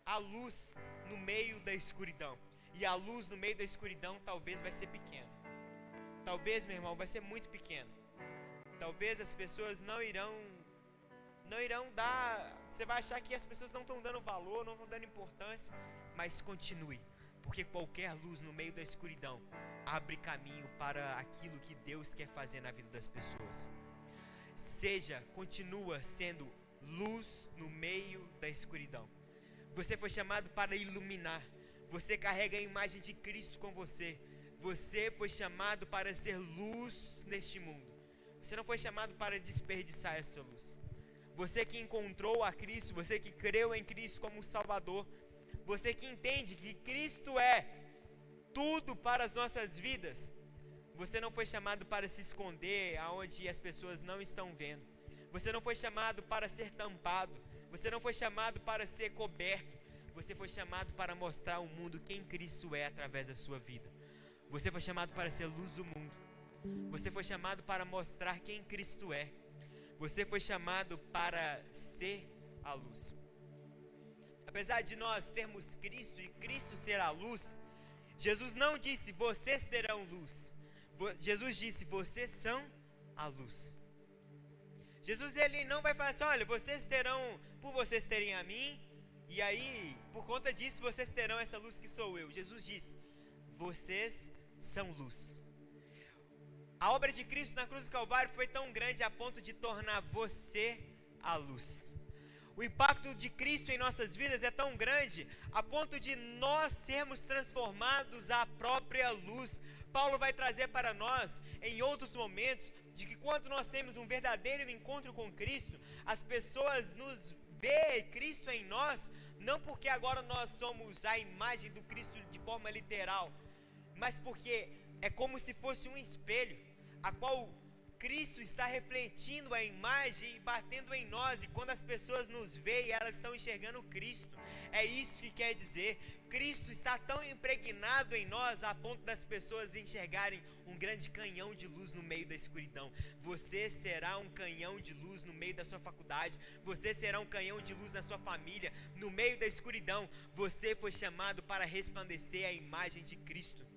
a luz no meio da escuridão. E a luz no meio da escuridão talvez vai ser pequena. Talvez, meu irmão, vai ser muito pequena. Talvez as pessoas não irão dar. Você vai achar que as pessoas não estão dando valor, não estão dando importância. Mas continue, porque qualquer luz no meio da escuridão abre caminho para aquilo que Deus quer fazer na vida das pessoas. Continua sendo luz no meio da escuridão. Você foi chamado para iluminar. Você carrega a imagem de Cristo com você. Você foi chamado para ser luz neste mundo. Você não foi chamado para desperdiçar essa luz. Você que encontrou a Cristo, você que creu em Cristo como Salvador, você que entende que Cristo é tudo para as nossas vidas, você não foi chamado para se esconder aonde as pessoas não estão vendo. Você não foi chamado para ser tampado. Você não foi chamado para ser coberto. Você foi chamado para mostrar ao mundo quem Cristo é através da sua vida. Você foi chamado para ser luz do mundo. Você foi chamado para mostrar quem Cristo é. Você foi chamado para ser a luz. Apesar de nós termos Cristo e Cristo ser a luz, Jesus não disse, vocês terão luz. Jesus disse, vocês são a luz. Jesus, ele não vai falar assim, olha, vocês terão, por vocês terem a mim, e aí, por conta disso, vocês terão essa luz que sou eu. Jesus disse, vocês são luz. A obra de Cristo na cruz do Calvário foi tão grande a ponto de tornar você a luz. O impacto de Cristo em nossas vidas é tão grande a ponto de nós sermos transformados à própria luz. Paulo vai trazer para nós, em outros momentos, de que quando nós temos um verdadeiro encontro com Cristo, as pessoas nos veem Cristo em nós, não porque agora nós somos a imagem do Cristo de forma literal, mas porque é como se fosse um espelho, a qual Cristo está refletindo a imagem e batendo em nós, e quando as pessoas nos veem, elas estão enxergando Cristo. É isso que quer dizer. Cristo está tão impregnado em nós a ponto das pessoas enxergarem um grande canhão de luz no meio da escuridão. Você será um canhão de luz no meio da sua faculdade. Você será um canhão de luz na sua família. No meio da escuridão, você foi chamado para resplandecer a imagem de Cristo.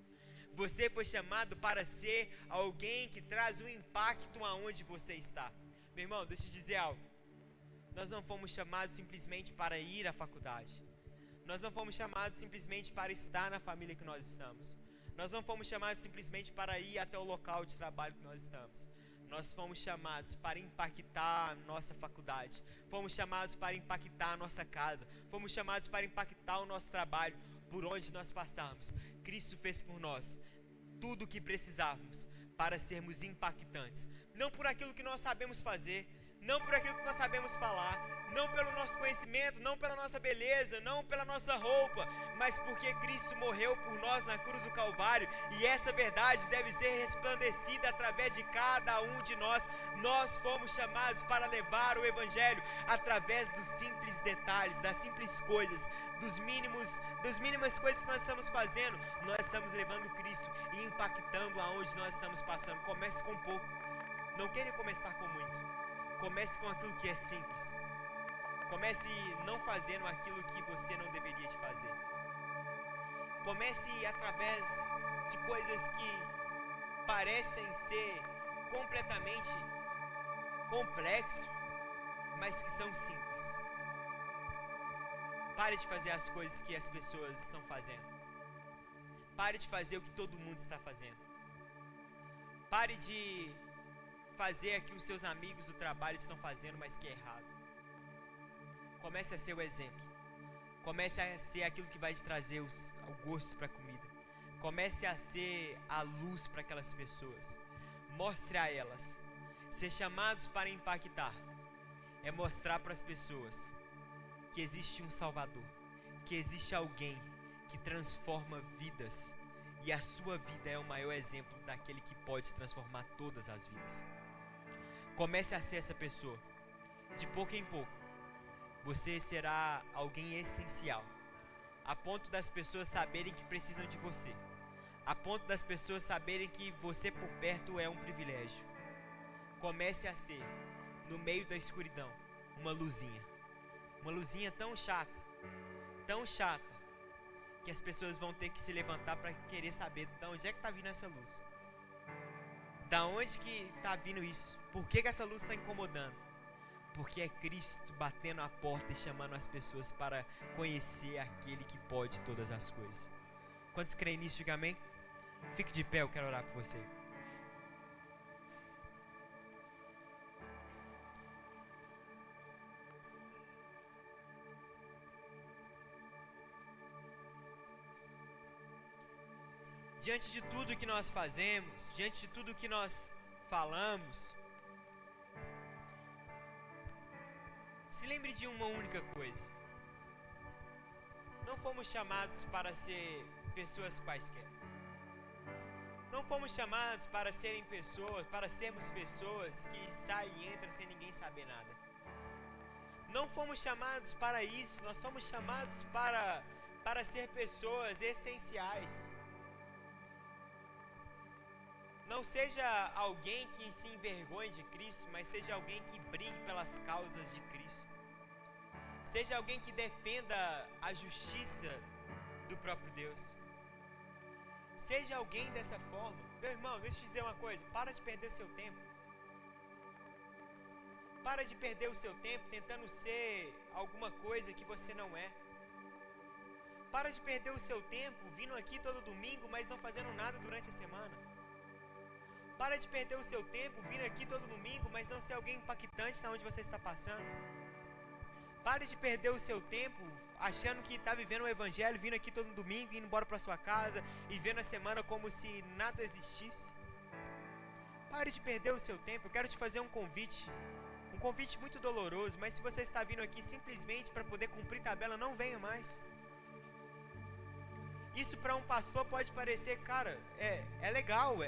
Você foi chamado para ser alguém que traz um impacto aonde você está. Meu irmão, deixa eu te dizer algo. Nós não fomos chamados simplesmente para ir à faculdade. Nós não fomos chamados simplesmente para estar na família que nós estamos. Nós não fomos chamados simplesmente para ir até o local de trabalho que nós estamos. Nós fomos chamados para impactar a nossa faculdade. Fomos chamados para impactar a nossa casa. Fomos chamados para impactar o nosso trabalho. Por onde nós passarmos, Cristo fez por nós tudo o que precisávamos para sermos impactantes. Não por aquilo que nós sabemos fazer, não por aquilo que nós sabemos falar, não pelo nosso conhecimento, não pela nossa beleza, não pela nossa roupa, mas porque Cristo morreu por nós na cruz do Calvário, e essa verdade deve ser resplandecida através de cada um de nós. Nós fomos chamados para levar o Evangelho através dos simples detalhes, das simples coisas, das mínimas coisas que nós estamos fazendo. Nós estamos levando Cristo e impactando aonde nós estamos passando. Comece com pouco, não queira começar com muito. Comece com aquilo que é simples. Comece não fazendo aquilo que você não deveria de fazer. Comece através de coisas que parecem ser completamente complexos, mas que são simples. Pare de fazer as coisas que as pessoas estão fazendo. Pare de fazer o que todo mundo está fazendo. Pare de fazer o que os seus amigos do trabalho estão fazendo, mas que é errado. Comece a ser o exemplo. Comece a ser aquilo que vai te trazer o gosto para a comida. Comece a ser a luz para aquelas pessoas. Mostre a elas. Ser chamados para impactar é mostrar para as pessoas que existe um Salvador, que existe alguém que transforma vidas, e a sua vida é o maior exemplo daquele que pode transformar todas as vidas. Comece a ser essa pessoa. De pouco em pouco, você será alguém essencial, a ponto das pessoas saberem que precisam de você, a ponto das pessoas saberem que você por perto é um privilégio. Comece a ser, no meio da escuridão, uma luzinha tão chata, que as pessoas vão ter que se levantar para querer saber de onde é que está vindo essa luz. Da onde que está vindo isso? Por que essa luz está incomodando? Porque é Cristo batendo a porta e chamando as pessoas para conhecer aquele que pode todas as coisas. Quantos creem nisso, diga amém? Fique de pé, eu quero orar por você. Diante de tudo que nós fazemos, diante de tudo que nós falamos, se lembre de uma única coisa: não fomos chamados para ser pessoas quaisquer. Não fomos chamados para sermos pessoas que saem e entram sem ninguém saber nada. Não fomos chamados para isso. Nós somos chamados para ser pessoas essenciais. Não seja alguém que se envergonhe de Cristo, mas seja alguém que brigue pelas causas de Cristo. Seja alguém que defenda a justiça do próprio Deus. Seja alguém dessa forma. Meu irmão, deixa eu te dizer uma coisa: para de perder o seu tempo. Para de perder o seu tempo tentando ser alguma coisa que você não é. Para de perder o seu tempo vindo aqui todo domingo, mas não fazendo nada durante a semana. Para de perder o seu tempo vindo aqui todo domingo, mas não ser alguém impactante na onde você está passando. Pare de perder o seu tempo achando que está vivendo o evangelho, vindo aqui todo domingo, indo embora para sua casa e vendo a semana como se nada existisse. Pare de perder o seu tempo. Eu quero te fazer um convite muito doloroso, mas se você está vindo aqui simplesmente para poder cumprir tabela, não venha mais. Isso para um pastor pode parecer, cara, é legal,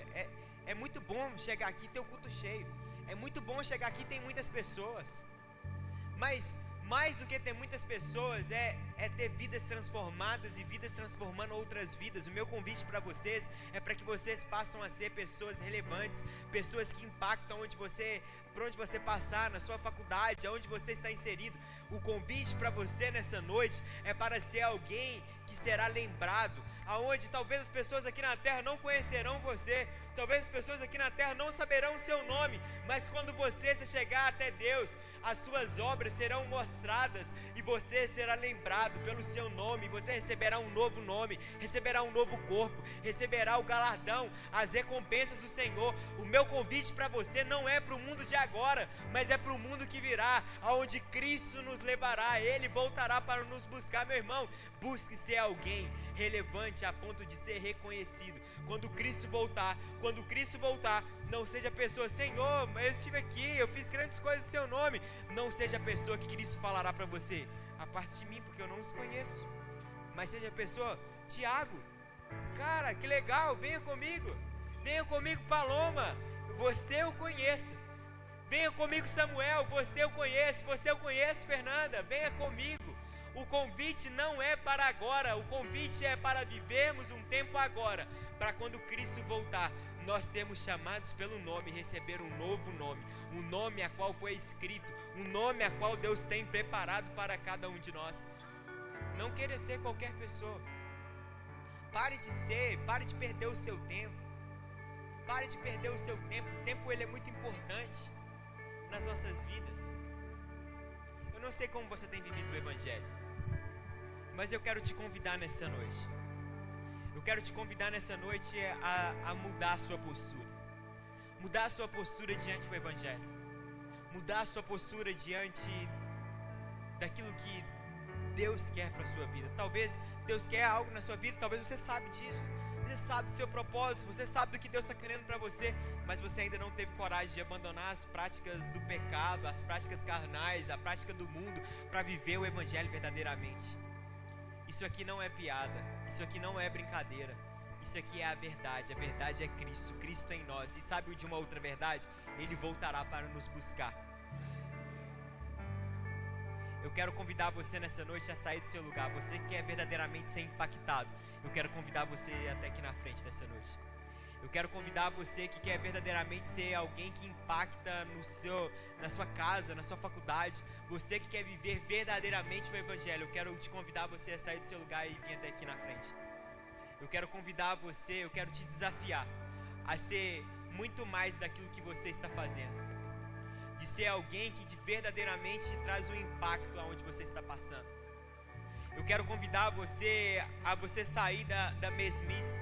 é muito bom chegar aqui e ter o culto cheio. É muito bom chegar aqui e tem muitas pessoas. Mas mais do que ter muitas pessoas é ter vidas transformadas e vidas transformando outras vidas. O meu convite para vocês é para que vocês passem a ser pessoas relevantes, pessoas que impactam por onde você passar, na sua faculdade, aonde você está inserido. O convite para você nessa noite é para ser alguém que será lembrado, aonde talvez as pessoas aqui na terra não conhecerão você, talvez as pessoas aqui na terra não saberão o seu nome, mas quando você se chegar até Deus, as suas obras serão mostradas e você será lembrado pelo seu nome. Você receberá um novo nome, receberá um novo corpo, receberá o galardão, as recompensas do Senhor. O meu convite para você não é para o mundo de agora, mas é para o mundo que virá, aonde Cristo nos levará. Ele voltará para nos buscar. Meu irmão, busque ser alguém relevante a ponto de ser reconhecido. Quando Cristo voltar, não seja a pessoa: Senhor, eu estive aqui, eu fiz grandes coisas em seu nome. Não seja a pessoa que Cristo falará para você: aparta de mim, porque eu não os conheço. Mas seja a pessoa: Tiago, cara, que legal, venha comigo, Paloma, você eu conheço. Venha comigo, Samuel, você eu conheço, Fernanda, venha comigo. O convite não é para agora, o convite é para vivermos um tempo agora, para quando Cristo voltar, nós sermos chamados pelo nome, receber um novo nome, um nome a qual foi escrito, um nome a qual Deus tem preparado para cada um de nós. Não queira ser qualquer pessoa. Pare de perder o seu tempo. O tempo ele é muito importante nas nossas vidas. Eu não sei como você tem vivido o evangelho, mas eu quero te convidar nessa noite. Eu quero te convidar nessa noite a mudar a sua postura. Mudar a sua postura diante do evangelho. Mudar a sua postura diante daquilo que Deus quer para a sua vida. Talvez Deus quer algo na sua vida, talvez você sabe disso, você sabe do seu propósito, você sabe do que Deus está querendo para você, mas você ainda não teve coragem de abandonar as práticas do pecado, as práticas carnais, a prática do mundo, para viver o Evangelho verdadeiramente. Isso aqui não é piada, isso aqui não é brincadeira, isso aqui é a verdade é Cristo, Cristo em nós. E sabe de uma outra verdade? Ele voltará para nos buscar. Eu quero convidar você nessa noite a sair do seu lugar. Você que quer verdadeiramente ser impactado, eu quero convidar você até aqui na frente dessa noite. Eu quero convidar você que quer verdadeiramente ser alguém que impacta na sua casa, na sua faculdade. Você que quer viver verdadeiramente o Evangelho, eu quero te convidar você a sair do seu lugar e vir até aqui na frente. Eu quero convidar você, eu quero te desafiar a ser muito mais daquilo que você está fazendo. De ser alguém que verdadeiramente traz um impacto aonde você está passando. Eu quero convidar você a você sair da mesmice,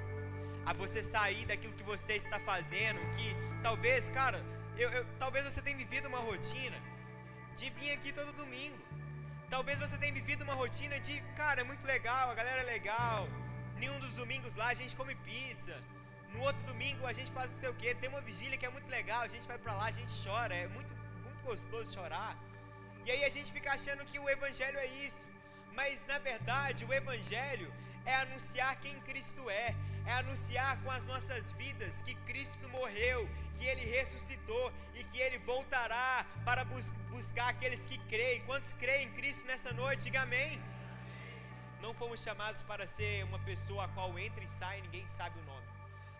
a você sair daquilo que você está fazendo, que talvez, cara, talvez você tenha vivido uma rotina de vir aqui todo domingo. Talvez você tenha vivido uma rotina de, cara, é muito legal, a galera é legal, nenhum dos domingos lá a gente come pizza, no outro domingo a gente faz não sei o que, tem uma vigília que é muito legal, a gente vai pra lá, a gente chora, é muito gostoso chorar. E aí a gente fica achando que o Evangelho é isso, mas na verdade o Evangelho é anunciar quem Cristo é anunciar com as nossas vidas que Cristo morreu, que Ele ressuscitou e que Ele voltará para buscar aqueles que creem. Quantos creem em Cristo nessa noite? Diga amém. Não fomos chamados para ser uma pessoa a qual entra e sai e ninguém sabe o nome.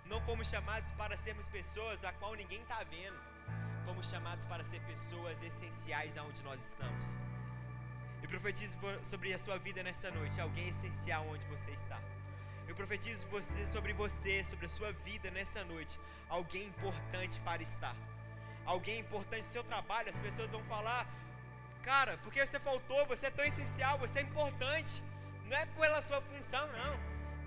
Não fomos chamados para sermos pessoas a qual ninguém está vendo. Fomos chamados para ser pessoas essenciais aonde nós estamos. Eu profetizo sobre a sua vida nessa noite, alguém essencial onde você está. Eu profetizo sobre a sua vida nessa noite, alguém importante para estar. Alguém importante no seu trabalho. As pessoas vão falar: cara, porque você faltou, você é tão essencial, você é importante. Não é pela sua função não,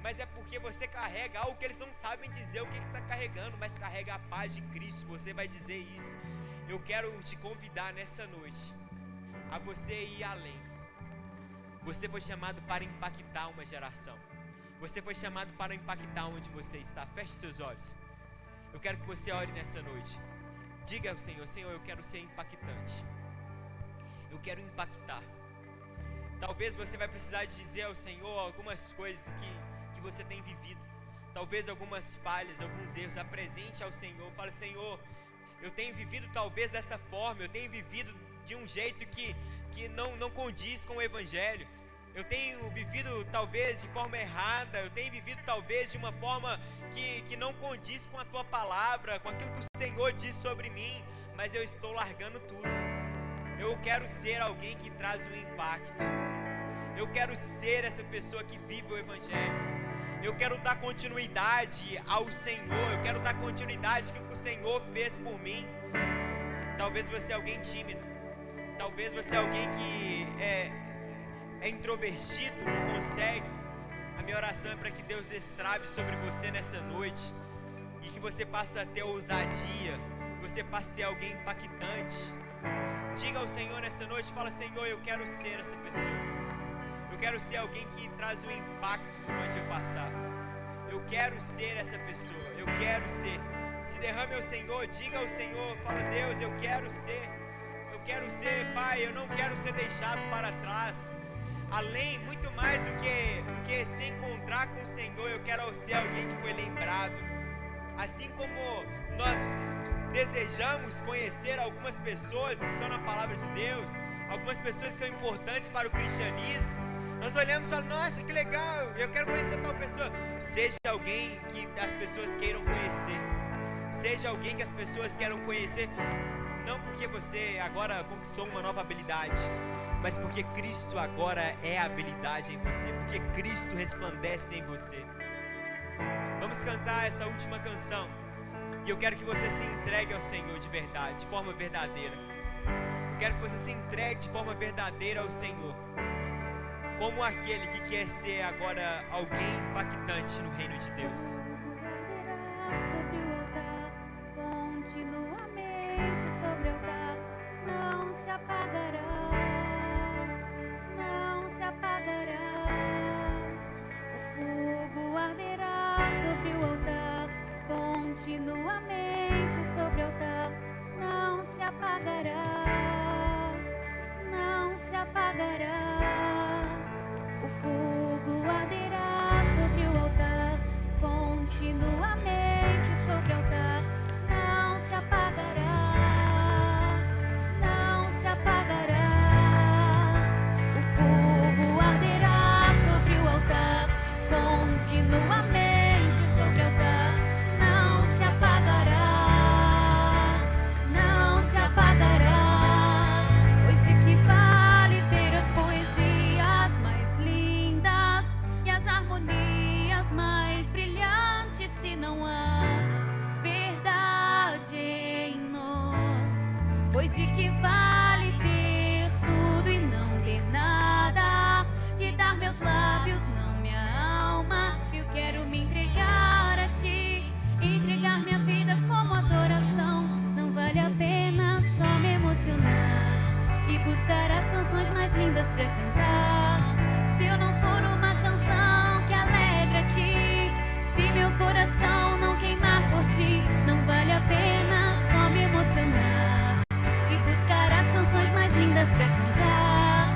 mas é porque você carrega algo que eles não sabem dizer o que está carregando, mas carrega a paz de Cristo. Você vai dizer isso. Eu quero te convidar nessa noite a você ir além. Você foi chamado para impactar uma geração. Você foi chamado para impactar onde você está. Feche seus olhos. Eu quero que você ore nessa noite. Diga ao Senhor: Senhor, eu quero ser impactante. Eu quero impactar. Talvez você vai precisar de dizer ao Senhor algumas coisas que você tem vivido. Talvez algumas falhas, alguns erros. Apresente ao Senhor. Fala: Senhor, eu tenho vivido talvez dessa forma. Eu tenho vivido de um jeito que não condiz com o Evangelho. Eu tenho vivido talvez de forma errada. Eu tenho vivido talvez de uma forma que não condiz com a Tua palavra, com aquilo que o Senhor diz sobre mim. Mas eu estou largando tudo. Eu quero ser alguém que traz um impacto. Eu quero ser essa pessoa que vive o Evangelho. Eu quero dar continuidade ao Senhor. Eu quero dar continuidade àquilo que o Senhor fez por mim. Talvez você é alguém tímido. Talvez você é alguém que é introvertido, não consegue. A minha oração é para que Deus destrave sobre você nessa noite e que você passe a ter ousadia, que você passe a ser alguém impactante. Diga ao Senhor nessa noite, fala: Senhor, eu quero ser essa pessoa. Eu quero ser alguém que traz um impacto por onde eu passar. Eu quero ser essa pessoa, eu quero ser. Se derrame ao Senhor, diga ao Senhor, fala: Deus, eu quero ser. Eu quero ser, Pai, eu não quero ser deixado para trás. Além, muito mais do que se encontrar com o Senhor, eu quero ser alguém que foi lembrado. Assim como nós desejamos conhecer algumas pessoas que estão na palavra de Deus, algumas pessoas que são importantes para o cristianismo, nós olhamos e falamos: nossa, que legal, eu quero conhecer tal pessoa. Seja alguém que as pessoas queiram conhecer. Seja alguém que as pessoas queiram conhecer, não porque você agora conquistou uma nova habilidade, mas porque Cristo agora é a habilidade em você, porque Cristo resplandece em você. Vamos cantar essa última canção, e eu quero que você se entregue ao Senhor de verdade, de forma verdadeira. Eu quero que você se entregue de forma verdadeira ao Senhor, como aquele que quer ser agora alguém impactante no reino de Deus. Sobre o altar, continuamente sobre o altar, não se apagará. Não se apagará, o fogo arderá sobre continuamente sobre o altar, não se apagará, não se apagará. O fogo arderá sobre o altar, continuamente sobre o altar, não se apagará, não se apagará. O fogo arderá sobre o altar, continuamente sobre o altar, não se apagará, não se apagará. Pois de que vale ter as poesias mais lindas e as harmonias mais brilhantes se não há verdade em nós? Pois de que vale ter tudo e não ter nada? Te dar meus lábios, não minha alma. Eu quero me entregar a ti, entregar minha vida como adoração. Não vale a pena só me emocionar e buscar as canções mais lindas pra cantar, se eu não for uma canção que alegra a ti, se meu coração não queimar por ti. Não vale a pena só me emocionar e buscar as canções mais lindas pra cantar,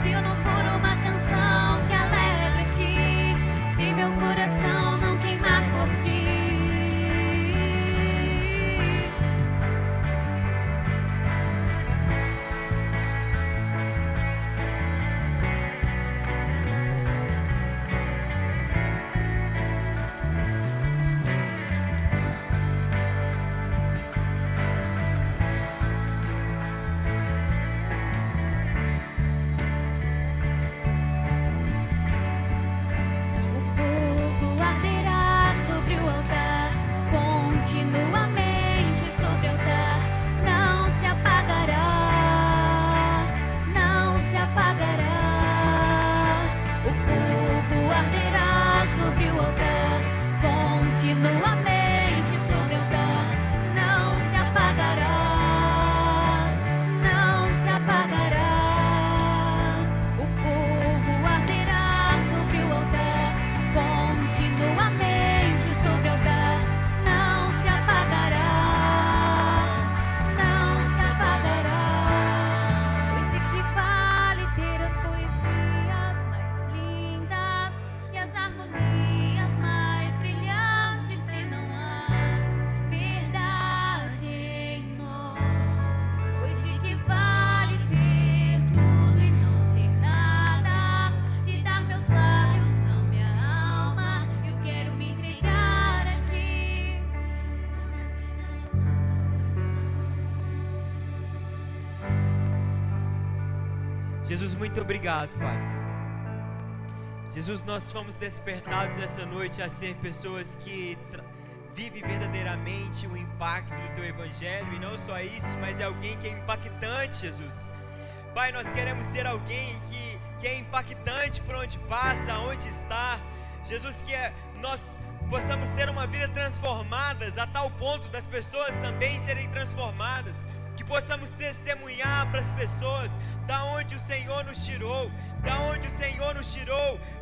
se eu não for uma canção que alegra a ti, se meu coração não queimar por ti. O fogo arderá sobre o altar, continuamente sobre o altar, não se apagará, não se apagará. O fogo arderá sobre o altar, continuamente sobre o altar, não se apagará, não se apagará. O fogo arderá sobre o altar, continuamente sobre o altar, não se apagará, não se apagará. Pois de que vale ter as poesias mais lindas e as harmonias mais brilhantes se não há verdade em nós? Pois de que vale ter tudo e não ter nada? Te dar meus lábios, não minha alma. Eu quero me entregar a ti. Jesus, muito obrigado, Pai. Jesus, nós fomos despertados essa noite a ser pessoas que vivem verdadeiramente o impacto do Teu Evangelho, e não só isso, mas é alguém que é impactante, Jesus. Pai, nós queremos ser alguém que é impactante por onde passa, onde está. Jesus, nós possamos ter uma vida transformadas a tal ponto das pessoas também serem transformadas, que possamos testemunhar para as pessoas da onde o Senhor nos tirou,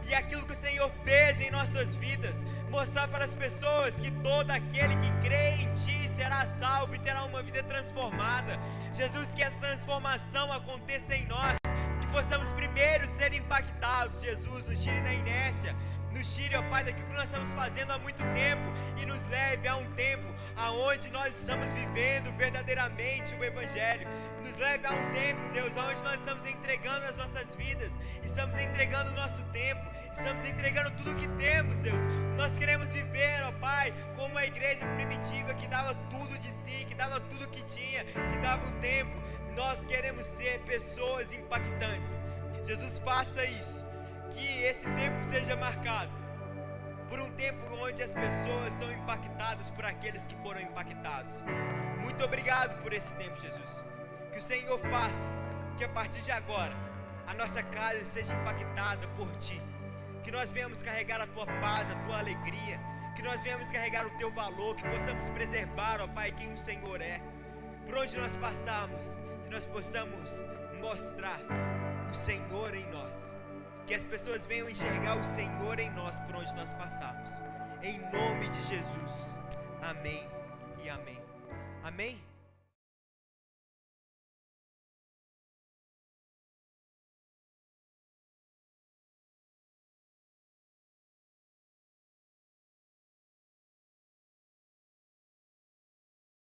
e aquilo que o Senhor fez em nossas vidas, mostrar para as pessoas que todo aquele que crê em Ti será salvo e terá uma vida transformada. Jesus, que essa transformação aconteça em nós, que possamos primeiro ser impactados, Jesus, nos tire da inércia, nos tire, ó Pai, daquilo que nós estamos fazendo há muito tempo e nos leve a um tempo aonde nós estamos vivendo verdadeiramente o Evangelho. Nos leve a um tempo, Deus, onde nós estamos entregando as nossas vidas, estamos entregando o nosso tempo, estamos entregando tudo o que temos, Deus. Nós queremos viver, ó Pai, como a igreja primitiva que dava tudo de si, que dava tudo o que tinha, que dava o tempo. Nós queremos ser pessoas impactantes. Jesus, faça isso, que esse tempo seja marcado por um tempo onde as pessoas são impactadas por aqueles que foram impactados. Muito obrigado por esse tempo, Jesus. Que o Senhor faça que a partir de agora a nossa casa seja impactada por Ti, que nós venhamos carregar a Tua paz, a Tua alegria, que nós venhamos carregar o Teu valor, que possamos preservar, ó Pai, quem o Senhor é, por onde nós passarmos, que nós possamos mostrar o Senhor em nós, que as pessoas venham enxergar o Senhor em nós por onde nós passarmos, em nome de Jesus, Amém e amém. Amém?